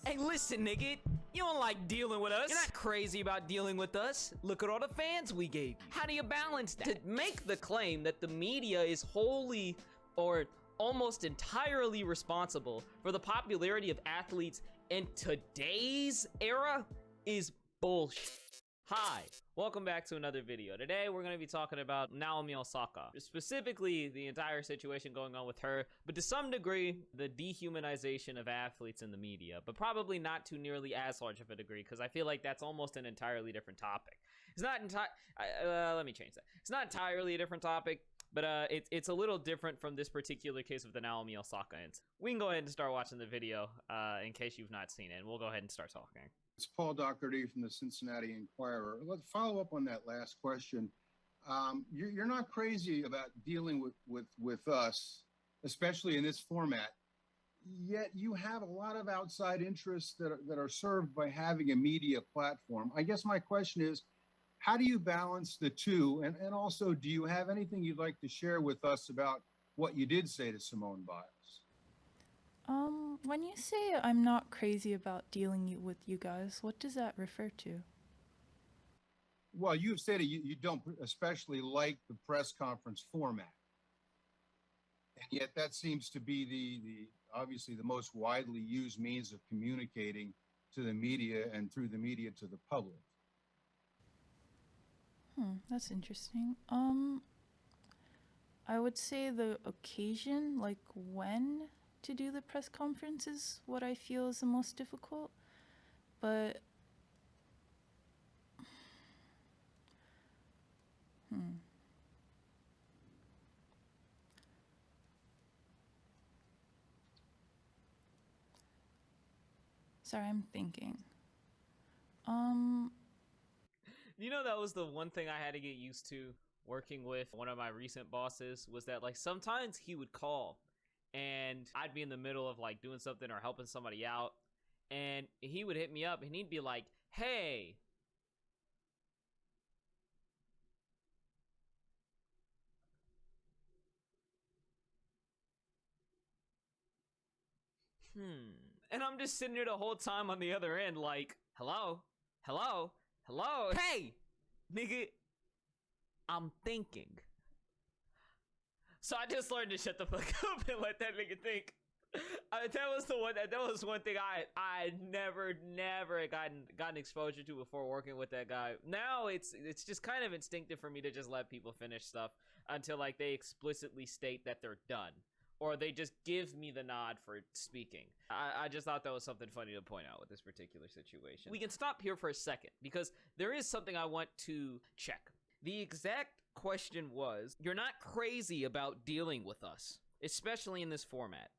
Hey, listen, nigga. You don't like dealing with us. You're not crazy about dealing with us. Look at all the fans we gave you. How do you balance that? To make the claim that the media is wholly or almost entirely responsible for the popularity of athletes in today's era is bullshit. Hi, welcome back to another video. Today we're going to be talking about Naomi Osaka, specifically the entire situation going on with her, but to some degree the dehumanization of athletes in the media, but probably not to nearly as large of a degree because I feel like that's almost an entirely different topic. It's not let me change that. It's not entirely a different topic, but it's a little different from this particular case of the Naomi Osaka incident. We can go ahead and start watching the video in case you've not seen it, and we'll go ahead and start talking. It's Paul Doherty from the Cincinnati Enquirer. Let's follow up on that last question. You're not crazy about dealing with us, especially in this format, yet you have a lot of outside interests that are served by having a media platform. I guess my question is, how do you balance the two? And also, do you have anything you'd like to share with us about what you did say to Simone Biles? When you say I'm not crazy about dealing with you guys, what does that refer to? Well, you've stated you don't especially like the press conference format. And yet that seems to be the obviously the most widely used means of communicating to the media and through the media to the public. That's interesting. I would say the occasion, like when to do the press conference, is what I feel is the most difficult. But sorry, I'm thinking. You know, that was the one thing I had to get used to working with one of my recent bosses, was that like sometimes he would call and I'd be in the middle of like doing something or helping somebody out, and he would hit me up and he'd be like, hey, and I'm just sitting there the whole time on the other end like, hello, hey, nigga, I'm thinking. So I just learned to shut the fuck up and let that nigga think. That was one thing I never gotten exposure to before working with that guy. Now it's just kind of instinctive for me to just let people finish stuff until like they explicitly state that they're done, or they just give me the nod for speaking. I just thought that was something funny to point out with this particular situation. We can stop here for a second because there is something I want to check. The exact question was, you're not crazy about dealing with us, especially in this format.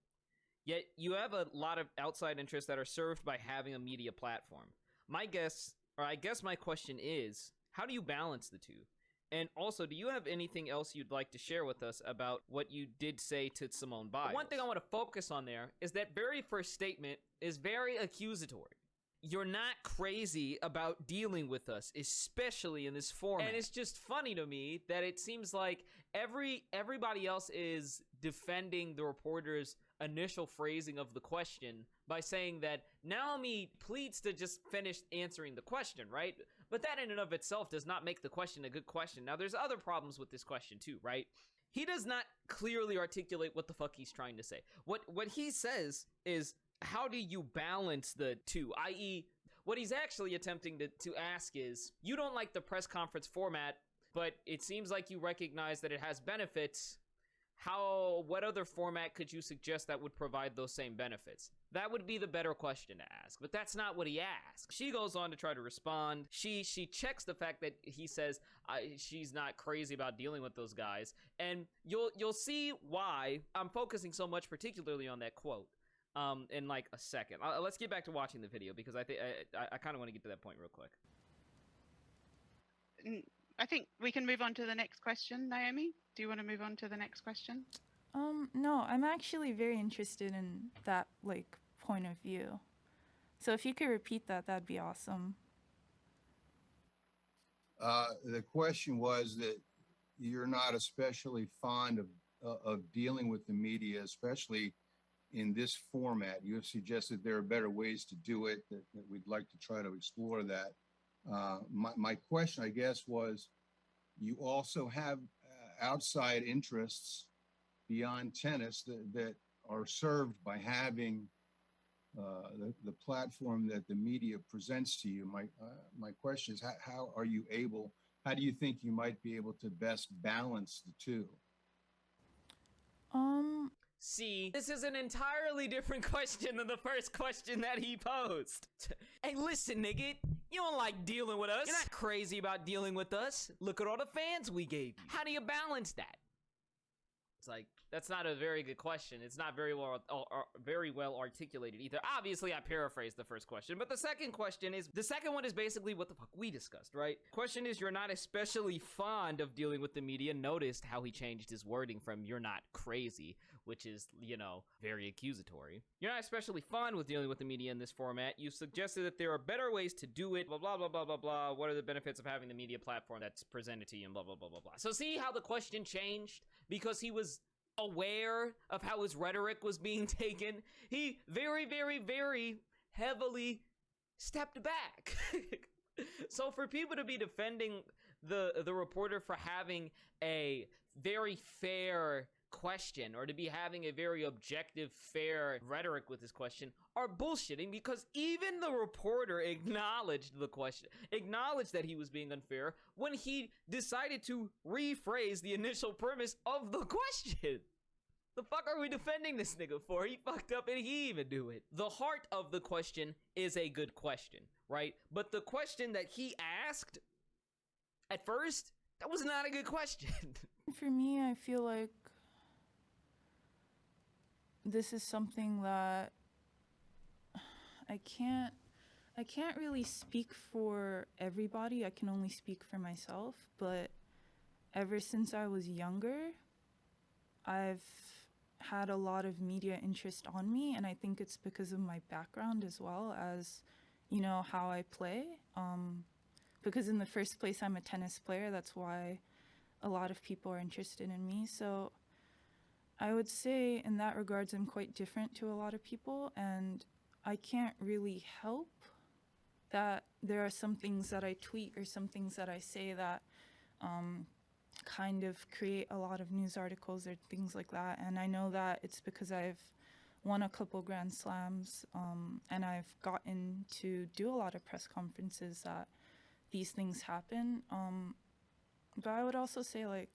Yet you have a lot of outside interests that are served by having a media platform. I guess my question is, how do you balance the two? And also, do you have anything else you'd like to share with us about what you did say to Simone Biles? One thing I want to focus on there is that very first statement is very accusatory. You're not crazy about dealing with us, especially in this format. And it's just funny to me that it seems like everybody else is defending the reporter's initial phrasing of the question by saying that Naomi pleads to just finish answering the question, right? But that in and of itself does not make the question a good question. Now, there's other problems with this question too, right? He does not clearly articulate what the fuck he's trying to say. What he says is, how do you balance the two? I.e., what he's actually attempting to ask is, you don't like the press conference format, but it seems like you recognize that it has benefits. What other format could you suggest that would provide those same benefits? That would be the better question to ask, but that's not what he asks. She goes on to try to respond. She checks the fact that he says she's not crazy about dealing with those guys, and you'll see why I'm focusing so much particularly on that quote in like a second. Let's get back to watching the video because I think I kind of want to get to that point real quick. I think we can move on to the next question. Naomi, do you want to move on to the next question? No, I'm actually very interested in that, like, point of view. So if you could repeat that, that'd be awesome. The question was that you're not especially fond of dealing with the media, especially in this format. You have suggested there are better ways to do it, that we'd like to try to explore that. My question, I guess, was you also have outside interests beyond tennis that are served by having the platform that the media presents to you. My question is, how do you think you might be able to best balance the two? See, this is an entirely different question than the first question that he posed. Hey, listen, nigga, you don't like dealing with us. You're not crazy about dealing with us. Look at all the fans we gave you. How do you balance that? It's like, that's not a very good question. It's not very well articulated either. Obviously, I paraphrased the first question, but the second one is basically what the fuck we discussed, right? Question is, you're not especially fond of dealing with the media. Noticed how he changed his wording from "you're not crazy," which is, you know, very accusatory. You're not especially fond with dealing with the media in this format. You suggested that there are better ways to do it, blah, blah, blah, blah, blah, blah. What are the benefits of having the media platform that's presented to you, and blah, blah, blah, blah, blah. So see how the question changed? Because he was aware of how his rhetoric was being taken. He very, very, very heavily stepped back. So for people to be defending the reporter for having a very fair question, or to be having a very objective, fair rhetoric with this question, are bullshitting, because even the reporter acknowledged the question, acknowledged that he was being unfair when he decided to rephrase the initial premise of the question. The fuck are we defending this nigga for? He fucked up and he even knew it. The heart of the question is a good question, right? But the question that he asked at first, that was not a good question. For me, I feel like this is something that I can't really speak for everybody. I can only speak for myself, but ever since I was younger, I've had a lot of media interest on me, and I think it's because of my background as well as, you know, how I play. Because in the first place, I'm a tennis player. That's why a lot of people are interested in me. So I would say in that regards, I'm quite different to a lot of people, and I can't really help that there are some things that I tweet or some things that I say that kind of create a lot of news articles or things like that. And I know that it's because I've won a couple Grand Slams, and I've gotten to do a lot of press conferences that these things happen. But I would also say, like,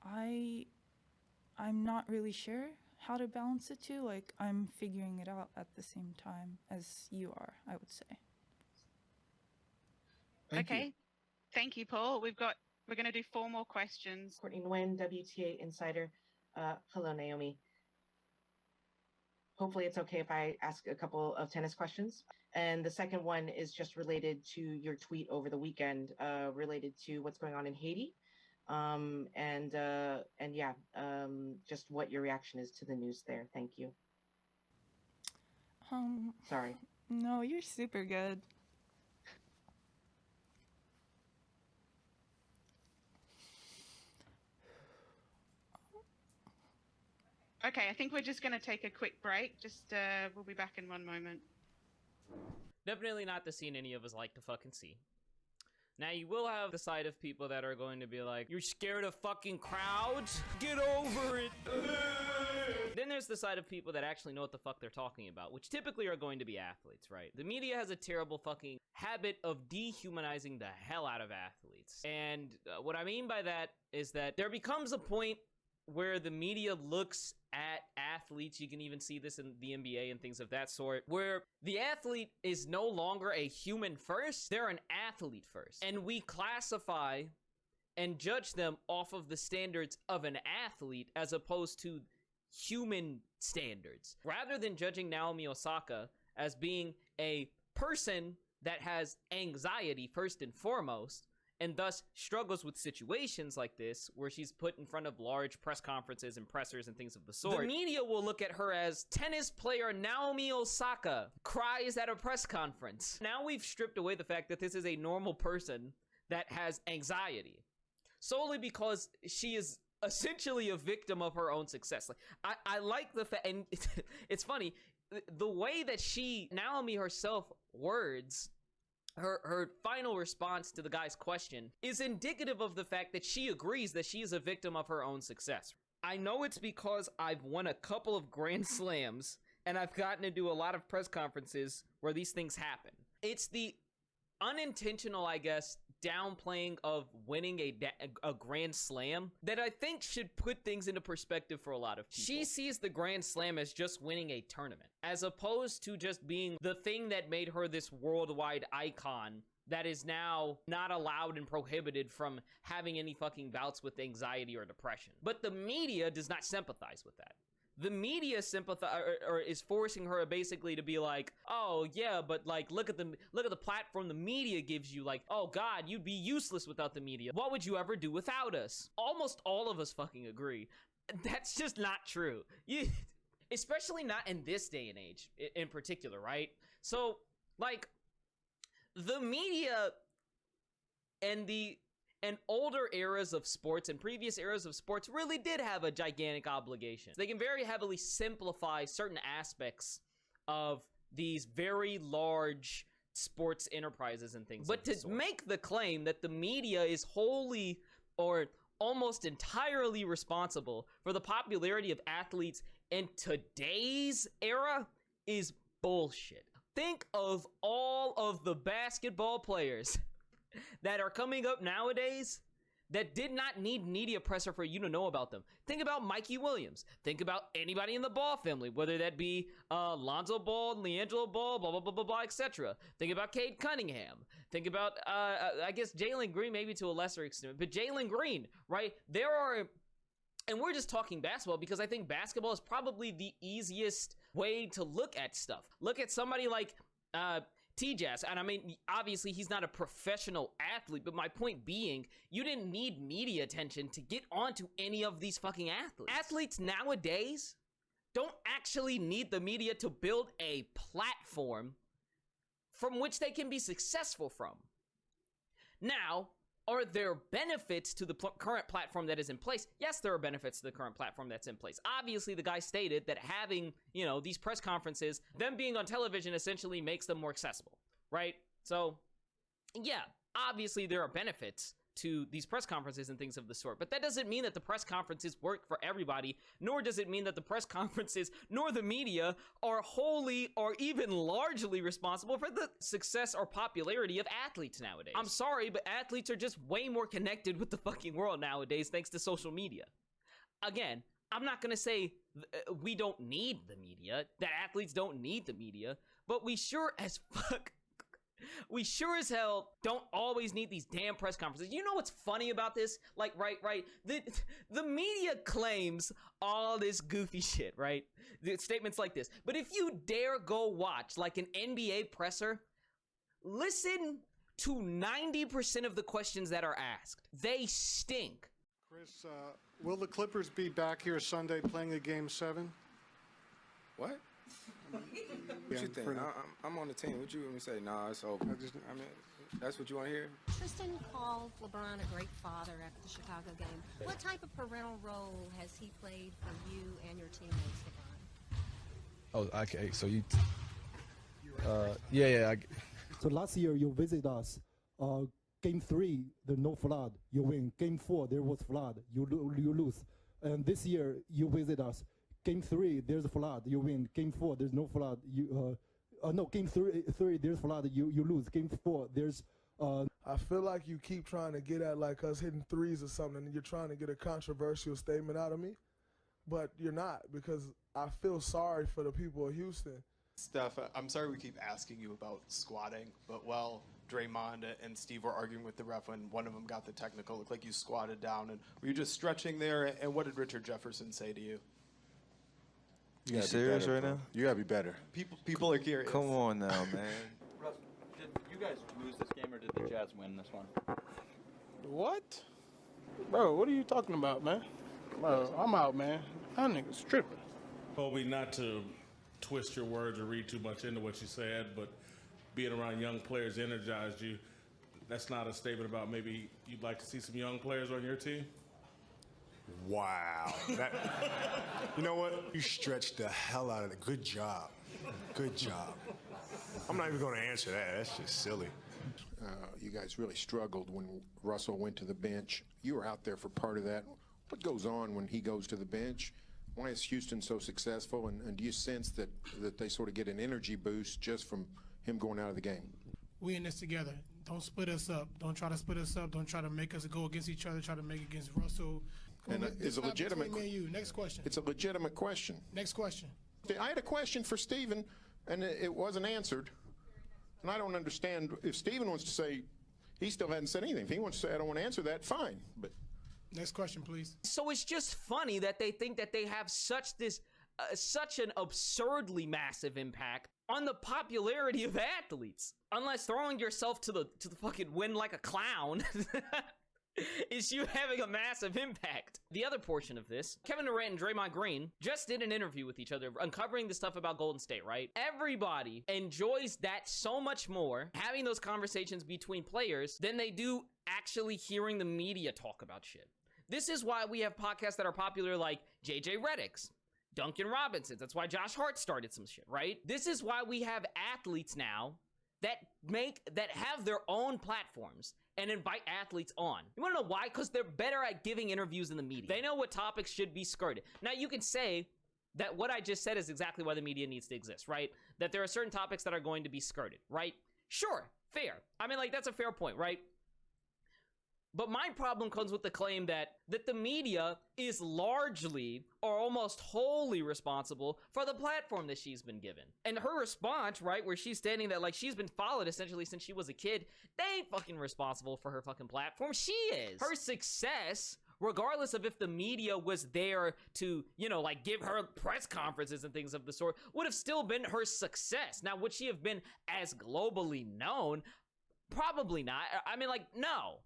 I'm not really sure how to balance the two. Like, I'm figuring it out at the same time as you are, I would say. Thank you. Okay. Thank you, Paul. We're going to do 4 more questions. Courtney Nguyen, WTA Insider. Hello, Naomi. Hopefully it's okay if I ask a couple of tennis questions. And the second one is just related to your tweet over the weekend, related to what's going on in Haiti. Just what your reaction is to the news there. Thank you. Sorry. No, you're super good. Okay, I think we're just going to take a quick break. We'll be back in 1 moment. Definitely not the scene any of us like to fucking see. Now, you will have the side of people that are going to be like, you're scared of fucking crowds? Get over it! Then there's the side of people that actually know what the fuck they're talking about, which typically are going to be athletes, right? The media has a terrible fucking habit of dehumanizing the hell out of athletes. And what I mean by that is that there becomes a point where the media looks at athletes, you can even see this in the NBA and things of that sort, where the athlete is no longer a human first, they're an athlete first. And we classify and judge them off of the standards of an athlete as opposed to human standards. Rather than judging Naomi Osaka as being a person that has anxiety first and foremost, and thus struggles with situations like this, where she's put in front of large press conferences and pressers and things of the sort, the media will look at her as tennis player Naomi Osaka cries at a press conference. Now we've stripped away the fact that this is a normal person that has anxiety, solely because she is essentially a victim of her own success. Like, I like the fact, and it's funny, the way that Naomi herself words her final response to the guy's question is indicative of the fact that she agrees that she is a victim of her own success. I know it's because I've won a couple of Grand Slams and I've gotten to do a lot of press conferences where these things happen. It's the unintentional, I guess, downplaying of winning a Grand Slam that I think should put things into perspective for a lot of people. She sees the Grand Slam as just winning a tournament, as opposed to just being the thing that made her this worldwide icon that is now not allowed and prohibited from having any fucking bouts with anxiety or depression. But the media does not sympathize with that. The media or is forcing her basically to be like, oh yeah, but like look at the platform the media gives you. Like, oh god, you'd be useless without the media. What would you ever do without us? Almost all of us fucking agree. That's just not true. Especially not in this day and age in particular, right? So like the media and older eras of sports and previous eras of sports really did have a gigantic obligation. They can very heavily simplify certain aspects of these very large sports enterprises and things. But to make the claim that the media is wholly or almost entirely responsible for the popularity of athletes in today's era is bullshit. Think of all of the basketball players that are coming up nowadays that did not need media pressure for you to know about them. Think about Mikey Williams. Think about anybody in the Ball family, whether that be Lonzo Ball, LiAngelo Ball, blah, blah, blah, blah, blah, etc. Think about Cade Cunningham. Think about, I guess, Jalen Green, maybe to a lesser extent, but Jalen Green, right? And we're just talking basketball because I think basketball is probably the easiest way to look at stuff. Look at somebody like T-Jazz, and I mean, obviously he's not a professional athlete, but my point being, you didn't need media attention to get onto any of these fucking athletes. Athletes nowadays don't actually need the media to build a platform from which they can be successful from. Now, are there benefits to the current platform that is in place? Yes, there are benefits to the current platform that's in place. Obviously, the guy stated that having, these press conferences, them being on television essentially makes them more accessible, right? So, yeah, obviously there are benefits to these press conferences and things of the sort, but that doesn't mean that the press conferences work for everybody, nor does it mean that the press conferences nor the media are wholly or even largely responsible for the success or popularity of athletes nowadays. I'm sorry, but athletes are just way more connected with the fucking world nowadays thanks to social media. Again, I'm not gonna say we don't need the media, that athletes don't need the media, but we sure as hell don't always need these damn press conferences. You know what's funny about this? Like, right, the media claims all this goofy shit, right? The statements like this. But if you dare go watch like an NBA presser, listen to 90% of the questions that are asked. They stink. Chris, will the Clippers be back here Sunday playing a Game 7? What? What you think? I'm on the team. What you want me to say? Nah, it's over. I mean, that's what you want to hear? Tristan called LeBron a great father after the Chicago game. What type of parental role has he played for you and your teammates, LeBron? Oh, okay. So you... yeah. So last year you visit us. Game 3, there's no flood. You win. Game 4, there was flood. You lose. And this year you visit us. Game 3, there's a flood. You win. Game 4, there's no flood. Game 3, there's flood. You lose. Game 4, there's. I feel like you keep trying to get at like us hitting threes or something, and you're trying to get a controversial statement out of me, but you're not, because I feel sorry for the people of Houston. Steph, I'm sorry we keep asking you about squatting, but while Draymond and Steve were arguing with the ref when one of them got the technical, it looked like you squatted down, and were you just stretching there? And what did Richard Jefferson say to you? You serious right now? You gotta be better. People are curious. Come on now, man. Russ, did you guys lose this game or did the Jazz win this one? What? Bro, what are you talking about, man? Bro, I'm out, man. That nigga's tripping. Told me not to twist your words or read too much into what you said, but being around young players energized you. That's not a statement about maybe you'd like to see some young players on your team? Wow. You know what? You stretched the hell out of it. Good job. Good job. I'm not even going to answer that. That's just silly. You guys really struggled when Russell went to the bench. You were out there for part of that. What goes on when he goes to the bench? Why is Houston so successful? And do you sense that they sort of get an energy boost just from him going out of the game? We in this together. Don't split us up. Don't try to split us up. Don't try to make us go against each other. Try to make it against Russell. And it's a legitimate. Me and you. Next question. It's a legitimate question. Next question. I had a question for Stephen, and it wasn't answered. And I don't understand if Stephen wants to say he still hasn't said anything. If he wants to say I don't want to answer that, fine. But next question, please. So it's just funny that they think that they have such an absurdly massive impact on the popularity of athletes. Unless throwing yourself to the fucking wind like a clown is you having a massive impact. The other portion of this, Kevin Durant and Draymond Green just did an interview with each other, uncovering the stuff about Golden State, right? Everybody enjoys that so much more, having those conversations between players, than they do actually hearing the media talk about shit. This is why we have podcasts that are popular like JJ Redick's, Duncan Robinson's. That's why Josh Hart started some shit, right? This is why we have athletes now that have their own platforms and invite athletes on. You wanna know why? Because they're better at giving interviews than the media. They know what topics should be skirted. Now you can say that what I just said is exactly why the media needs to exist, right? That there are certain topics that are going to be skirted, right? Sure, fair. I mean, like, that's a fair point, right? But my problem comes with the claim that the media is largely or almost wholly responsible for the platform that she's been given. And her response, right, where she's stating that, like, she's been followed essentially since she was a kid, they ain't fucking responsible for her fucking platform. She is. Her success, regardless of if the media was there to, you know, like, give her press conferences and things of the sort, would have still been her success. Now, would she have been as globally known? Probably not. I mean, like, no.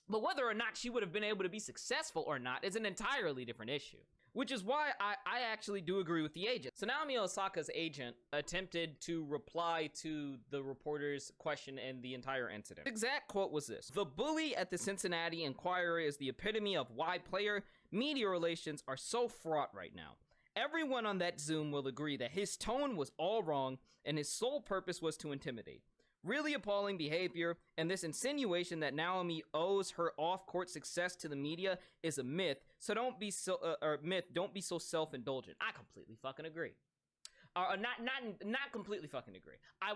But whether or not she would have been able to be successful or not is an entirely different issue. Which is why I actually do agree with the agent. So Naomi Osaka's agent attempted to reply to the reporter's question and the entire incident. The exact quote was this: "The bully at the Cincinnati Enquirer is the epitome of why player-media relations are so fraught right now. Everyone on that Zoom will agree that his tone was all wrong and his sole purpose was to intimidate. Really appalling behavior, and this insinuation that Naomi owes her off-court success to the media is a myth. So don't be so self-indulgent." I completely fucking agree. Not completely fucking agree. I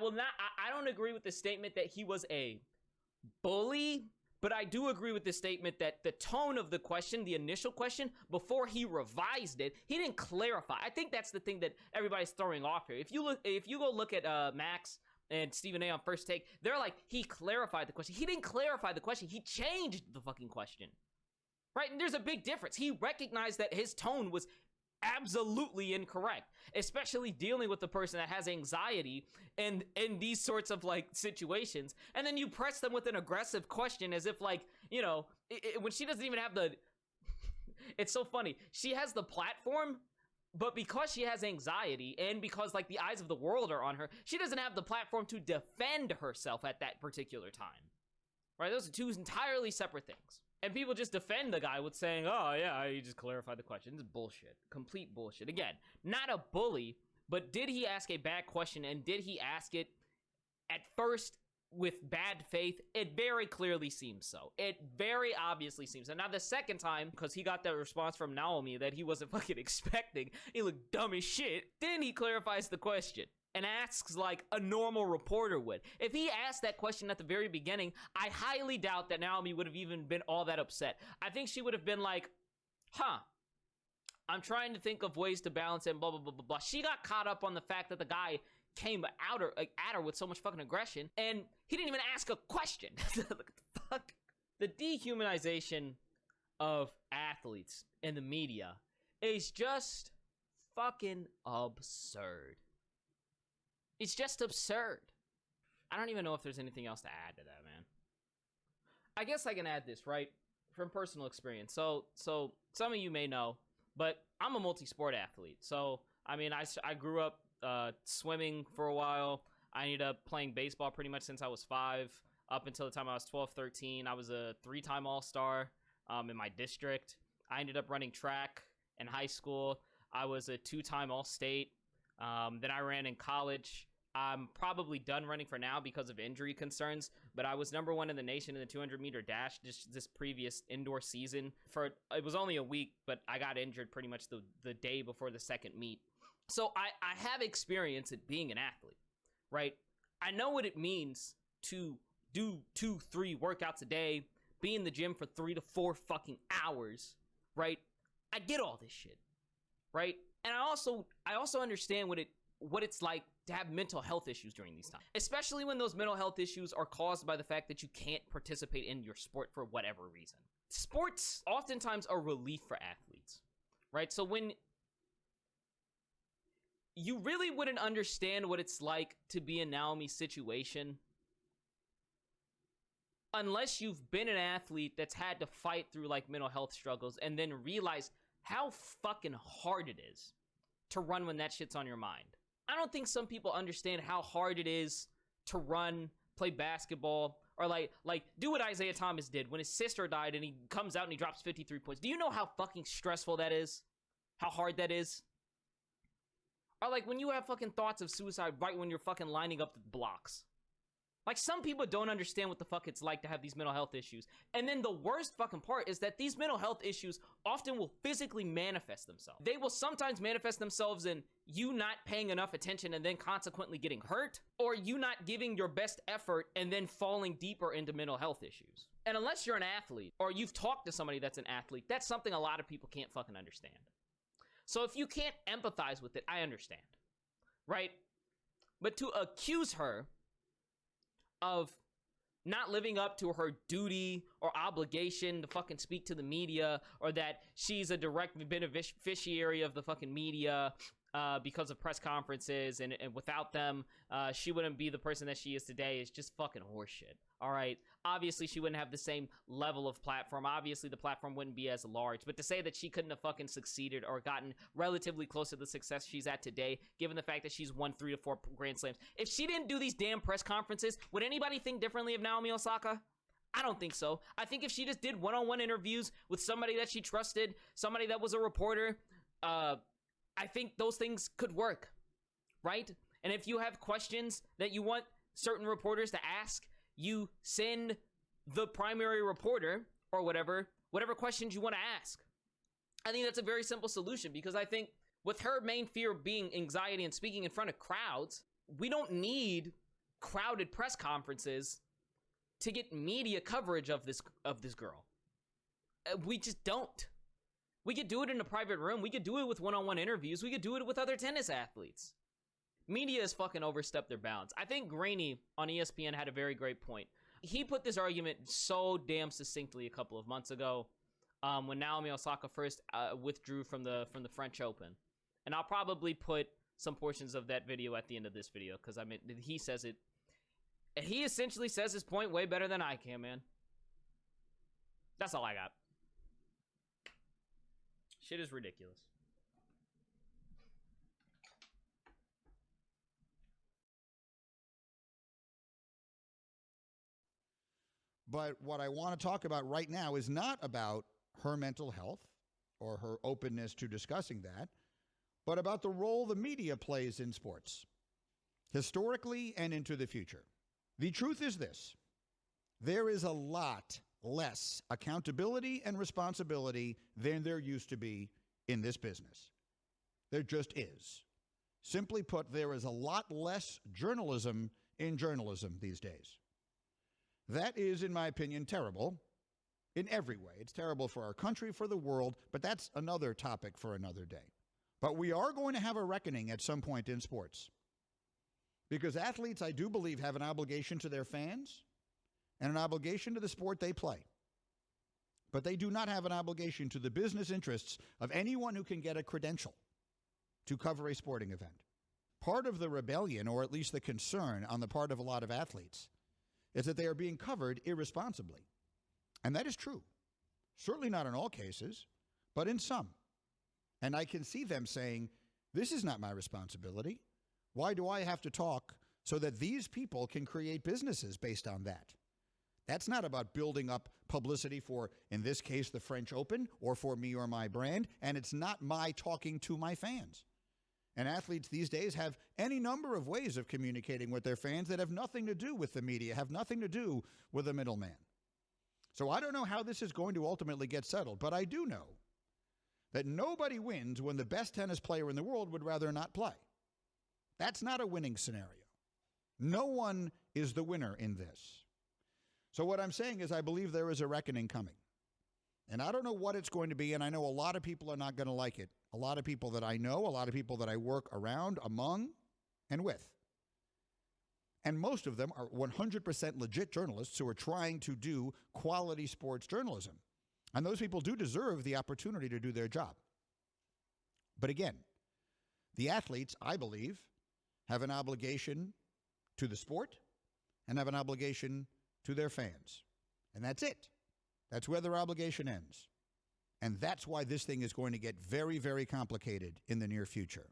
don't agree with the statement that he was a bully, but I do agree with the statement that the tone of the question, the initial question, before he revised it, he didn't clarify. I think that's the thing that everybody's throwing off here. If you go look at Max and Stephen A on First Take, they're like, he clarified the question. He didn't clarify the question. He changed the fucking question. Right? And there's a big difference. He recognized that his tone was absolutely incorrect, especially dealing with the person that has anxiety and in these sorts of, like, situations. And then you press them with an aggressive question as if, like, you know, when she doesn't even have the... It's so funny. She has the platform, but because she has anxiety and because, like, the eyes of the world are on her, she doesn't have the platform to defend herself at that particular time. Right? Those are two entirely separate things. And people just defend the guy with saying, oh, yeah, you just clarified the question. This is bullshit. Complete bullshit. Again, not a bully, but did he ask a bad question, and did he ask it at first with bad faith? It very clearly seems so. It very obviously seems so. Now, the second time, because he got that response from Naomi that he wasn't fucking expecting, he looked dumb as shit, then he clarifies the question and asks like a normal reporter would. If he asked that question at the very beginning, I highly doubt that Naomi would have even been all that upset. I think she would have been like, I'm trying to think of ways to balance it and blah, blah, blah, blah, blah. She got caught up on the fact that the guy came at her with so much fucking aggression, and he didn't even ask a question. Fuck. The dehumanization of athletes in the media is just fucking absurd. It's just absurd. I don't even know if there's anything else to add to that, man. I guess I can add this, right? From personal experience. So some of you may know, but I'm a multi-sport athlete. So, I mean, I grew up swimming for a while. I ended up playing baseball pretty much since I was 5 up until the time I was 12, 13. I was a 3-time All-Star in my district. I ended up running track in high school. I was a 2-time All-State. Then I ran in college. I'm probably done running for now because of injury concerns, but I was #1 in the nation in the 200-meter dash this previous indoor season. It was only a week, but I got injured pretty much the day before the second meet. So I have experience at being an athlete, right? I know what it means to do 2-3 workouts a day, be in the gym for 3 to 4 fucking hours, right? I get all this shit, right? And I also understand what it's like to have mental health issues during these times, especially when those mental health issues are caused by the fact that you can't participate in your sport for whatever reason. Sports oftentimes are relief for athletes, right? So when you really wouldn't understand what it's like to be in Naomi's situation unless you've been an athlete that's had to fight through like mental health struggles and then realize how fucking hard it is to run when that shit's on your mind. I don't think some people understand how hard it is to run, play basketball, or like do what Isaiah Thomas did when his sister died and he comes out and he drops 53 points. Do you know how fucking stressful that is? How hard that is? Or like when you have fucking thoughts of suicide right when you're fucking lining up the blocks. Like, some people don't understand what the fuck it's like to have these mental health issues. And then the worst fucking part is that these mental health issues often will physically manifest themselves. They will sometimes manifest themselves in you not paying enough attention and then consequently getting hurt, or you not giving your best effort and then falling deeper into mental health issues. And unless you're an athlete, or you've talked to somebody that's an athlete, that's something a lot of people can't fucking understand. So if you can't empathize with it, I understand, right? But to accuse her of not living up to her duty or obligation to fucking speak to the media, or that she's a direct beneficiary of the fucking media because of press conferences, and without them, she wouldn't be the person that she is today, is just fucking horseshit. All right. Obviously, she wouldn't have the same level of platform. Obviously, the platform wouldn't be as large. But to say that she couldn't have fucking succeeded or gotten relatively close to the success she's at today, given the fact that she's won 3 to 4 Grand Slams, if she didn't do these damn press conferences, would anybody think differently of Naomi Osaka? I don't think so. I think if she just did one-on-one interviews with somebody that she trusted, somebody that was a reporter, I think those things could work, right? And if you have questions that you want certain reporters to ask, you send the primary reporter or whatever questions you want to ask. I think that's a very simple solution, because I think with her main fear being anxiety and speaking in front of crowds, we don't need crowded press conferences to get media coverage of this girl. We just don't. We could do it in a private room. We could do it with one-on-one interviews. We could do it with other tennis athletes. Media has fucking overstepped their bounds. I think Greeny on ESPN had a very great point. He put this argument so damn succinctly a couple of months ago when Naomi Osaka first withdrew from the French Open. And I'll probably put some portions of that video at the end of this video, because I mean, he says it. And he essentially says his point way better than I can, man. That's all I got. Shit is ridiculous. But what I want to talk about right now is not about her mental health or her openness to discussing that, but about the role the media plays in sports, historically and into the future. The truth is this: there is a lot less accountability and responsibility than there used to be in this business. There just is. Simply put, there is a lot less journalism in journalism these days. That is, in my opinion, terrible in every way. It's terrible for our country, for the world, but that's another topic for another day. But we are going to have a reckoning at some point in sports, because athletes, I do believe, have an obligation to their fans and an obligation to the sport they play. But they do not have an obligation to the business interests of anyone who can get a credential to cover a sporting event. Part of the rebellion, or at least the concern on the part of a lot of athletes, is that they are being covered irresponsibly. And that is true. Certainly not in all cases, but in some. And I can see them saying, this is not my responsibility. Why do I have to talk so that these people can create businesses based on that? That's not about building up publicity for, in this case, the French Open or for me or my brand, and it's not my talking to my fans. And athletes these days have any number of ways of communicating with their fans that have nothing to do with the media, have nothing to do with a middleman. So I don't know how this is going to ultimately get settled, but I do know that nobody wins when the best tennis player in the world would rather not play. That's not a winning scenario. No one is the winner in this. So what I'm saying is I believe there is a reckoning coming. And I don't know what it's going to be, and I know a lot of people are not going to like it. A lot of people that I know, a lot of people that I work around, among, and with. And most of them are 100% legit journalists who are trying to do quality sports journalism. And those people do deserve the opportunity to do their job. But again, the athletes, I believe, have an obligation to the sport and have an obligation to their fans. And that's it. That's where their obligation ends. And that's why this thing is going to get very, very complicated in the near future.